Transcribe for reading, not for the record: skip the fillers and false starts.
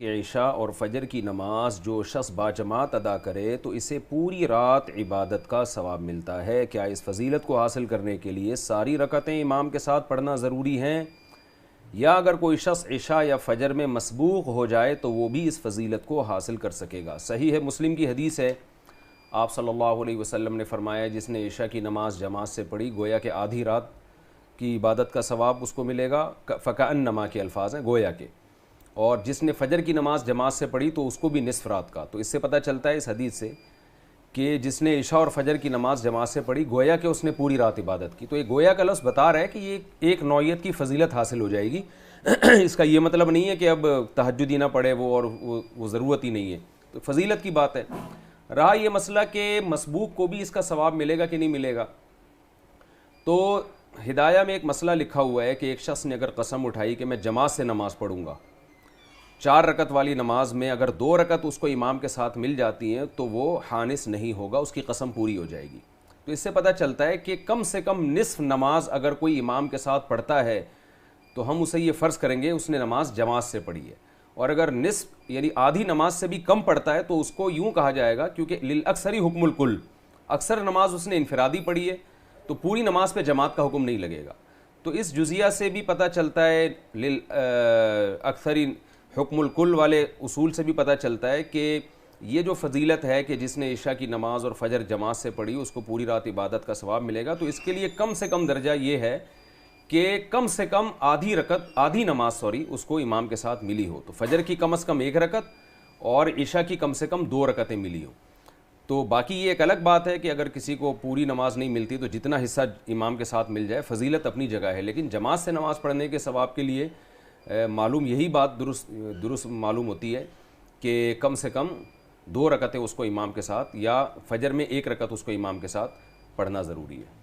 کہ عشاء اور فجر کی نماز جو شخص باجماعت ادا کرے تو اسے پوری رات عبادت کا ثواب ملتا ہے۔ کیا اس فضیلت کو حاصل کرنے کے لیے ساری رکعتیں امام کے ساتھ پڑھنا ضروری ہیں، یا اگر کوئی شخص عشاء یا فجر میں مسبوق ہو جائے تو وہ بھی اس فضیلت کو حاصل کر سکے گا؟ صحیح ہے، مسلم کی حدیث ہے، آپ صلی اللہ علیہ وسلم نے فرمایا جس نے عشاء کی نماز جماعت سے پڑھی گویا کہ آدھی رات کی عبادت کا ثواب اس کو ملے گا، فکأنما کے الفاظ ہیں گویا کے، اور جس نے فجر کی نماز جماعت سے پڑھی تو اس کو بھی نصف رات کا۔ تو اس سے پتہ چلتا ہے اس حدیث سے کہ جس نے عشاء اور فجر کی نماز جماعت سے پڑھی گویا کہ اس نے پوری رات عبادت کی۔ تو یہ گویا کا لفظ بتا رہا ہے کہ یہ ایک نوعیت کی فضیلت حاصل ہو جائے گی۔ اس کا یہ مطلب نہیں ہے کہ اب تہجد ہی نہ پڑھے وہ اور وہ ضرورت ہی نہیں ہے، تو فضیلت کی بات ہے۔ رہا یہ مسئلہ کہ مسبوق کو بھی اس کا ثواب ملے گا کہ نہیں ملے گا، تو ہدایہ میں ایک مسئلہ لکھا ہوا ہے کہ ایک شخص نے اگر قسم اٹھائی کہ میں جماعت سے نماز پڑھوں گا، 4 رکعت والی نماز میں اگر 2 رکعت اس کو امام کے ساتھ مل جاتی ہیں تو وہ حانث نہیں ہوگا، اس کی قسم پوری ہو جائے گی۔ تو اس سے پتہ چلتا ہے کہ کم سے کم نصف نماز اگر کوئی امام کے ساتھ پڑھتا ہے تو ہم اسے یہ فرض کریں گے اس نے نماز جماعت سے پڑھی ہے، اور اگر نصف یعنی آدھی نماز سے بھی کم پڑھتا ہے تو اس کو یوں کہا جائے گا، کیونکہ للاکثری حکم الکل، اکثر نماز اس نے انفرادی پڑھی ہے تو پوری نماز پہ جماعت کا حکم نہیں لگے گا۔ تو اس جزیہ سے بھی پتہ چلتا ہے، اکثری حکم الکل والے اصول سے بھی پتہ چلتا ہے کہ یہ جو فضیلت ہے کہ جس نے عشاء کی نماز اور فجر جماعت سے پڑھی اس کو پوری رات عبادت کا ثواب ملے گا۔ تو اس کے لیے کم سے کم درجہ یہ ہے کہ کم سے کم آدھی نماز اس کو امام کے ساتھ ملی ہو، تو فجر کی کم از کم 1 رکعت اور عشاء کی کم سے کم 2 رکعتیں ملی ہوں۔ تو باقی یہ ایک الگ بات ہے کہ اگر کسی کو پوری نماز نہیں ملتی تو جتنا حصہ امام کے ساتھ مل جائے، فضیلت اپنی جگہ ہے، لیکن جماعت سے نماز پڑھنے کے ثواب کے لیے معلوم یہی بات درست معلوم ہوتی ہے کہ کم سے کم 2 رکعتیں اس کو امام کے ساتھ، یا فجر میں 1 رکعت اس کو امام کے ساتھ پڑھنا ضروری ہے۔